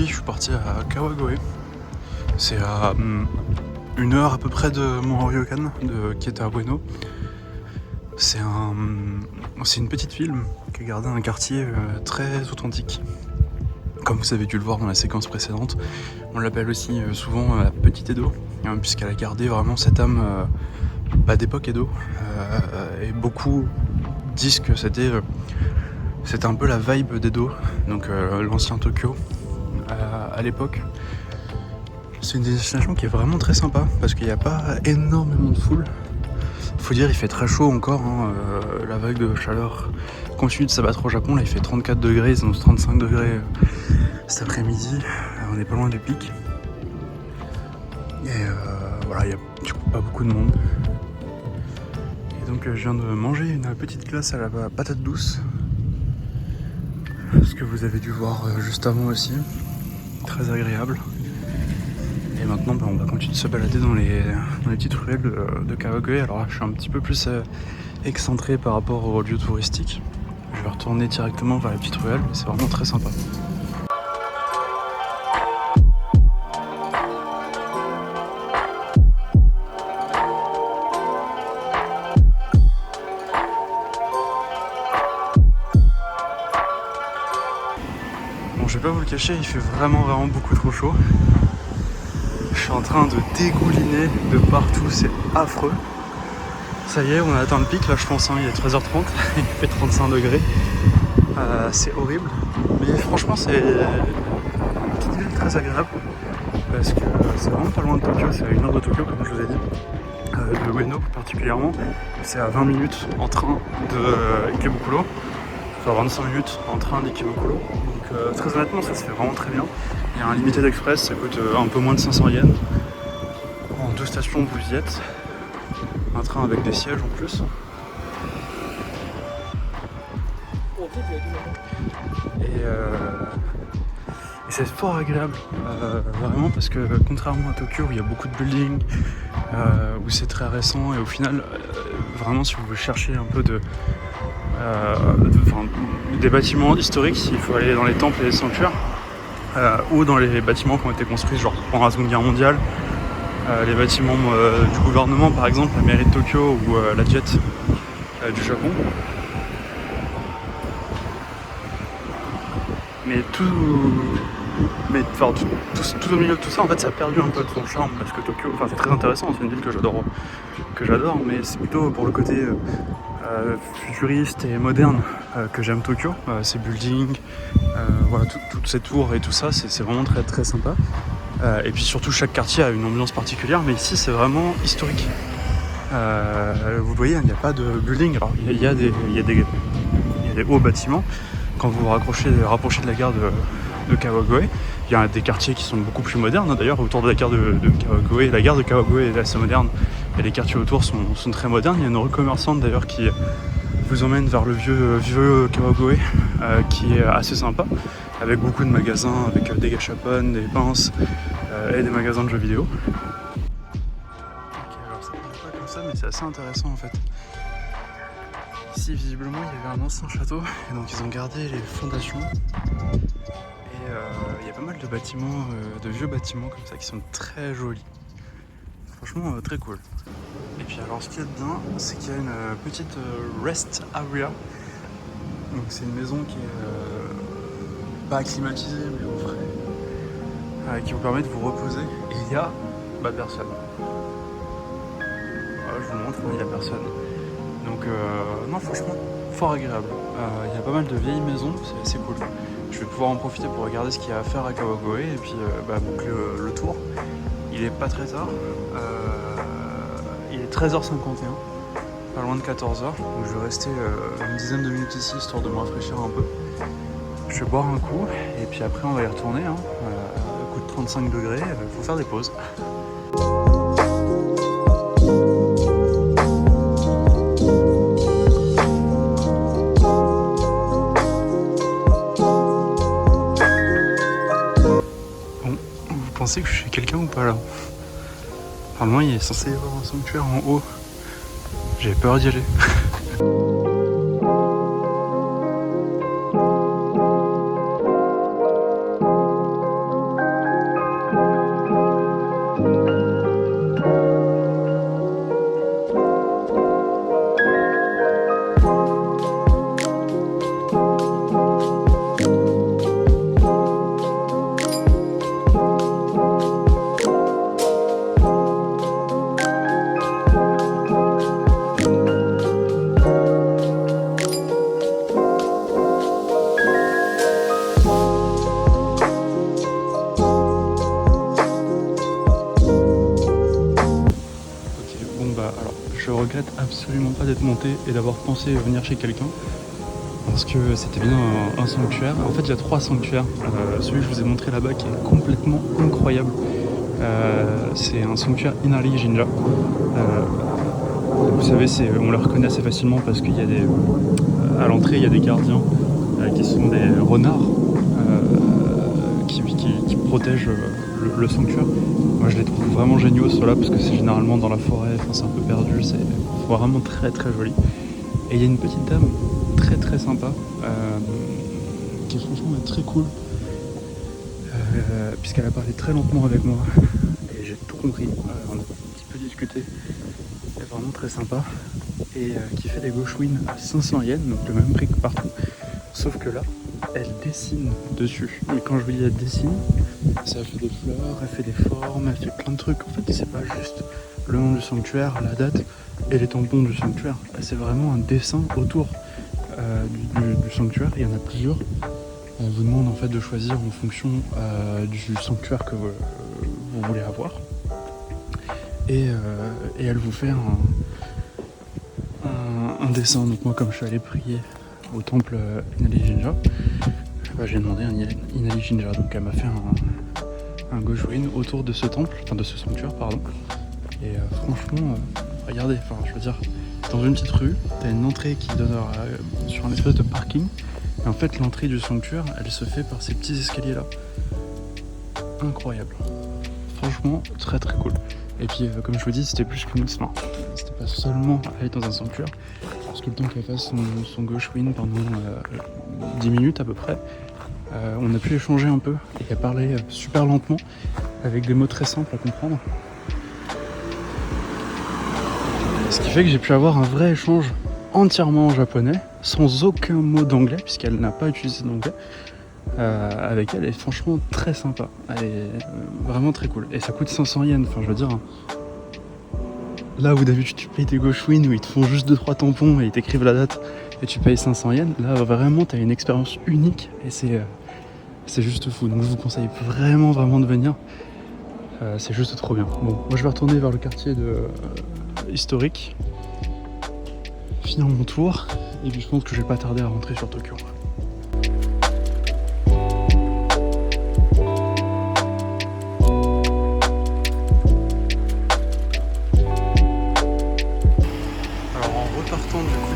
aujourd'hui je suis parti à Kawagoe. C'est à 1 heure à peu près de Mont Ryokan, qui est à Ueno. C'est une petite ville qui a gardé un quartier très authentique. Comme vous avez dû le voir dans la séquence précédente, on l'appelle aussi souvent la Petite Edo, puisqu'elle a gardé vraiment cette âme d'époque Edo. Et beaucoup disent que c'était un peu la vibe d'Edo, donc l'ancien Tokyo à l'époque. C'est une destination qui est vraiment très sympa parce qu'il n'y a pas énormément de foule. Faut dire, il fait très chaud encore, la vague de chaleur continue de s'abattre au Japon. Là, il fait 34 degrés, ils annoncent 35 degrés cet après-midi. On n'est pas loin du pic. Et voilà, il n'y a du coup pas beaucoup de monde. Et donc, je viens de manger une petite glace à la patate douce. Ce que vous avez dû voir juste avant aussi. Très agréable. Et maintenant, on va continuer de se balader dans les petites ruelles de Kawagoe. Alors là, je suis un petit peu plus excentré par rapport aux lieux touristiques. Je vais retourner directement vers les petites ruelles, mais c'est vraiment très sympa. Bon, je vais pas vous le cacher, il fait vraiment beaucoup trop chaud. Je suis en train de dégouliner de partout, c'est affreux. Ça y est, on a atteint le pic, là je pense, il est 13h30, il fait 35 degrés. C'est horrible, mais franchement c'est une petite ville très agréable parce que c'est vraiment pas loin de Tokyo, c'est à 1 heure de Tokyo comme je vous ai dit, de Ueno particulièrement. C'est à 20 minutes en train de Ikebukuro, soit 25 minutes en train d'Ikebukuro. Donc très honnêtement ça se fait vraiment très bien. Il y a un Limited Express, ça coûte un peu moins de 500 yens. En 2 stations vous y êtes. Un train avec des sièges en plus. Et c'est fort agréable, vraiment, parce que contrairement à Tokyo où il y a beaucoup de buildings, où c'est très récent, et au final, vraiment si vous cherchez un peu des bâtiments historiques, il faut aller dans les temples et les sanctuaires, ou dans les bâtiments qui ont été construits genre pendant la Seconde Guerre mondiale. Les bâtiments du gouvernement par exemple, la mairie de Tokyo ou la Jet du Japon. Mais tout au milieu de tout ça en fait ça a perdu un peu de son charme parce que Tokyo, c'est très intéressant, c'est une ville que j'adore, mais c'est plutôt pour le côté futuriste et moderne que j'aime Tokyo, ces buildings, voilà, toutes ces tours et tout ça, c'est vraiment très très sympa. Et puis surtout chaque quartier a une ambiance particulière, mais ici c'est vraiment historique. Vous voyez, il n'y a pas de building. Alors il y a des hauts bâtiments. Quand vous vous rapprochez de la gare de Kawagoe, il y a des quartiers qui sont beaucoup plus modernes. D'ailleurs, autour de la gare de Kawagoe, la gare de Kawagoe est assez moderne et les quartiers autour sont très modernes. Il y a une rue commerçante d'ailleurs qui vous emmène vers le vieux Kawagoe, qui est assez sympa, avec beaucoup de magasins, avec des gachapon, des pinces et des magasins de jeux vidéo. Ok, alors ça ne paraît pas comme ça, mais c'est assez intéressant en fait. Ici, visiblement, il y avait un ancien château, et donc ils ont gardé les fondations. Et il y a pas mal de bâtiments, de vieux bâtiments comme ça, qui sont très jolis. Franchement, très cool. Et puis alors, ce qu'il y a de bien, c'est qu'il y a une petite rest area. Donc c'est une maison qui est pas climatisée, mais au frais, qui vous permet de vous reposer. Et il y a personne. Voilà, je vous montre, il n'y a personne. Donc non, franchement, fort agréable. Il y a pas mal de vieilles maisons, c'est assez cool. Je vais pouvoir en profiter pour regarder ce qu'il y a à faire à Kawagoe et puis boucler le tour. Il est pas très tard, il est 13h51, pas loin de 14h. Donc je vais rester une dizaine de minutes ici histoire de me rafraîchir un peu. Je vais boire un coup et puis après on va y retourner. Coup de 35 degrés, il faut faire des pauses. Vous pensez que je suis quelqu'un ou pas là? Normalement il est censé y avoir un sanctuaire en haut. J'ai peur d'y aller. regrette absolument pas d'être monté et d'avoir pensé venir chez quelqu'un. Parce que c'était bien un sanctuaire. En fait, il y a 3 sanctuaires. Celui que je vous ai montré là-bas qui est complètement incroyable. C'est un sanctuaire Inari Jinja. Vous savez, on le reconnaît assez facilement parce qu'il y a à l'entrée, il y a des gardiens qui sont des renards qui protègent le sanctuaire. Moi, je les trouve vraiment géniaux ceux-là parce que c'est généralement dans la forêt. Enfin, c'est un peu perdu. C'est vraiment très très joli. Et il y a une petite dame très très sympa qui est franchement très cool puisqu'elle a parlé très lentement avec moi et j'ai tout compris. On a un petit peu discuté. Elle est vraiment très sympa et qui fait des gauchouines à 500 yens, donc le même prix que partout, sauf que là elle dessine dessus. Et quand je vous dis elle dessine, ça fait des fleurs, elle fait des formes, elle fait plein de trucs. En fait, c'est pas juste le nom du sanctuaire, la date et les tampons du sanctuaire. C'est vraiment un dessin autour du sanctuaire. Il y en a plusieurs. Elle vous demande en fait de choisir en fonction du sanctuaire que vous voulez avoir. Et elle vous fait un dessin. Donc moi, comme je suis allé prier au temple Inari Jinja, j'ai demandé un Inari Jinja. Donc elle m'a fait un gauchouin autour de ce temple, enfin de ce sanctuaire, pardon. Et franchement, regardez, enfin je veux dire, dans une petite rue, t'as une entrée qui donne sur un espèce de parking. Et en fait, l'entrée du sanctuaire, elle se fait par ces petits escaliers là. Incroyable. Franchement, très très cool. Et puis, comme je vous dis, c'était plus qu'une soin. C'était pas seulement aller dans un sanctuaire, parce que le temps qu'elle fasse son gauchouin pendant 10 minutes à peu près, on a pu échanger un peu et elle parlait super lentement, avec des mots très simples à comprendre. Ce qui fait que j'ai pu avoir un vrai échange entièrement en japonais, sans aucun mot d'anglais, puisqu'elle n'a pas utilisé d'anglais. Avec elle est franchement très sympa. Elle est vraiment très cool. Et ça coûte 500 yens, enfin je veux dire. Là où d'habitude tu payes tes gauchouines où ils te font juste 2-3 tampons et ils t'écrivent la date et tu payes 500 yens, là vraiment t'as une expérience unique et c'est juste fou. Donc je vous conseille vraiment de venir. C'est juste trop bien. Bon, moi je vais retourner vers le quartier historique, finir mon tour et puis je pense que je vais pas tarder à rentrer sur Tokyo.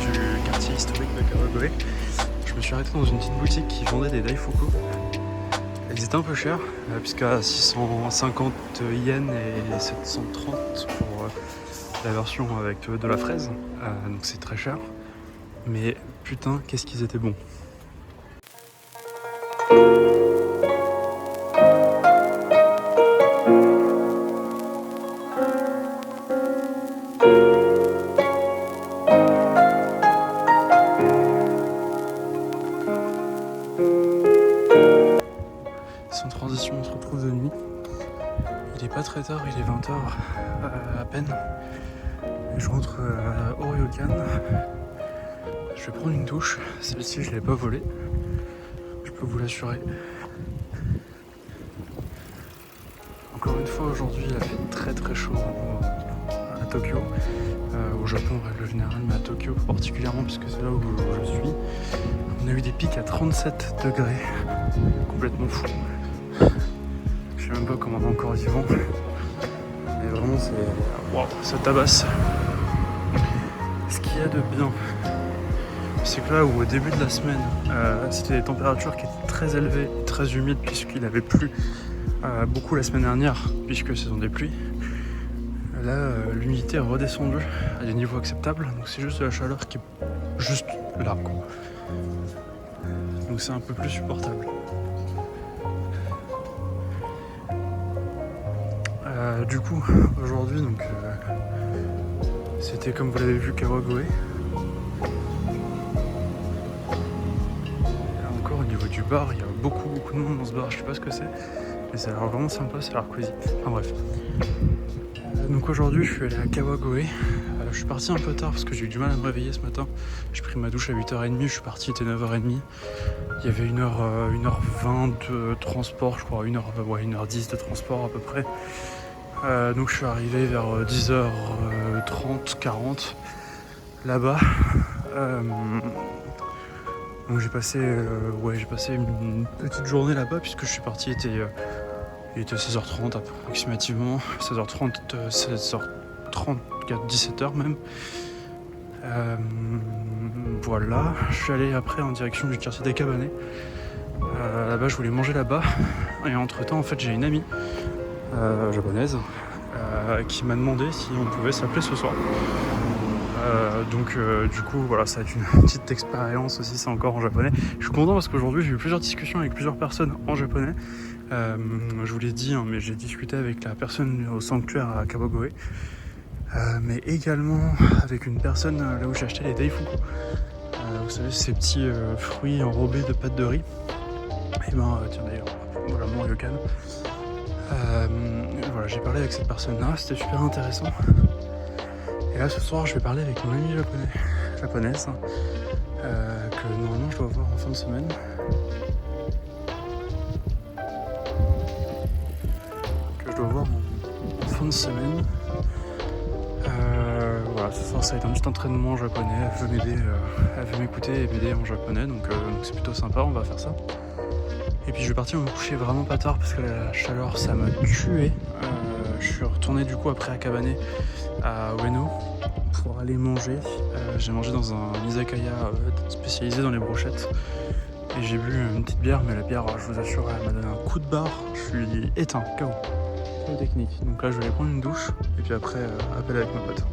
Du quartier historique de Kawagoe, je me suis arrêté dans une petite boutique qui vendait des daifuku. Elles étaient un peu chères, puisqu'à 650 yens et 730 pour la version avec de la fraise, donc c'est très cher. Mais putain, qu'est-ce qu'ils étaient bons! Sans transition, on se retrouve de nuit. Il est pas très tard, il est 20h à peine. Et je rentre au ryokan. Je vais prendre une douche. Celle-ci, je l'ai pas volée. Je peux vous l'assurer. Encore une fois, aujourd'hui, il a fait très très chaud à Tokyo. Au Japon, en règle générale, mais à Tokyo particulièrement, puisque c'est là où je suis. On a eu des pics à 37 degrés. Complètement fou. Je sais même pas comment on est encore vivant. Mais vraiment, ça tabasse. Ce qu'il y a de bien, c'est que là où au début de la semaine, c'était des températures qui étaient très élevées, très humides, puisqu'il avait plu beaucoup la semaine dernière, puisque saison des pluies. Là, l'humidité est redescendue à des niveaux acceptables, donc c'est juste de la chaleur qui est juste là, quoi. Donc c'est un peu plus supportable. Du coup, aujourd'hui, donc c'était comme vous l'avez vu Kawagoe. Là encore au niveau du bar, il y a beaucoup de monde dans ce bar, je sais pas ce que c'est, mais ça a l'air vraiment sympa, ça a l'air cosy. Enfin bref. Donc aujourd'hui je suis allé à Kawagoe. Je suis parti un peu tard parce que j'ai eu du mal à me réveiller ce matin. J'ai pris ma douche à 8h30, je suis parti, il était 9h30. Il y avait 1h20 de transport, je crois, 1h10 de transport à peu près. Donc je suis arrivé vers 10h, 30-40 là-bas. Donc j'ai passé une petite journée là-bas puisque je suis parti, il était 16h30 approximativement, 16h30, 16h30, 17h même. Voilà, je suis allé après en direction du quartier des Cabanets. Là-bas je voulais manger là-bas et entre temps en fait j'ai une amie japonaise qui m'a demandé si on pouvait s'appeler ce soir. Donc du coup voilà, ça va être une petite expérience aussi, c'est encore en japonais. Je suis content parce qu'aujourd'hui j'ai eu plusieurs discussions avec plusieurs personnes en japonais. Je vous l'ai dit hein, mais j'ai discuté avec la personne au sanctuaire à Kawagoe, mais également avec une personne là où j'ai acheté les daifuku. Vous savez ces petits fruits enrobés de pâte de riz. Et ben tiens d'ailleurs, voilà mon ryokan. Voilà, j'ai parlé avec cette personne là, c'était super intéressant. Et là ce soir je vais parler avec mon amie japonaise que normalement je dois voir en fin de semaine. Voilà, ce soir ça va être un petit entraînement en japonais, elle veut m'aider, elle veut m'écouter et m'aider en japonais, donc c'est plutôt sympa, on va faire ça. Et puis je vais partir me coucher vraiment pas tard parce que la chaleur ça m'a tué. Je suis retourné du coup après à Kabané à Ueno pour aller manger. J'ai mangé dans un izakaya spécialisé dans les brochettes et j'ai bu une petite bière, mais la bière je vous assure elle m'a donné un coup de barre, je suis éteint, KO. Technique. Donc là je vais aller prendre une douche et puis après appel avec ma pote.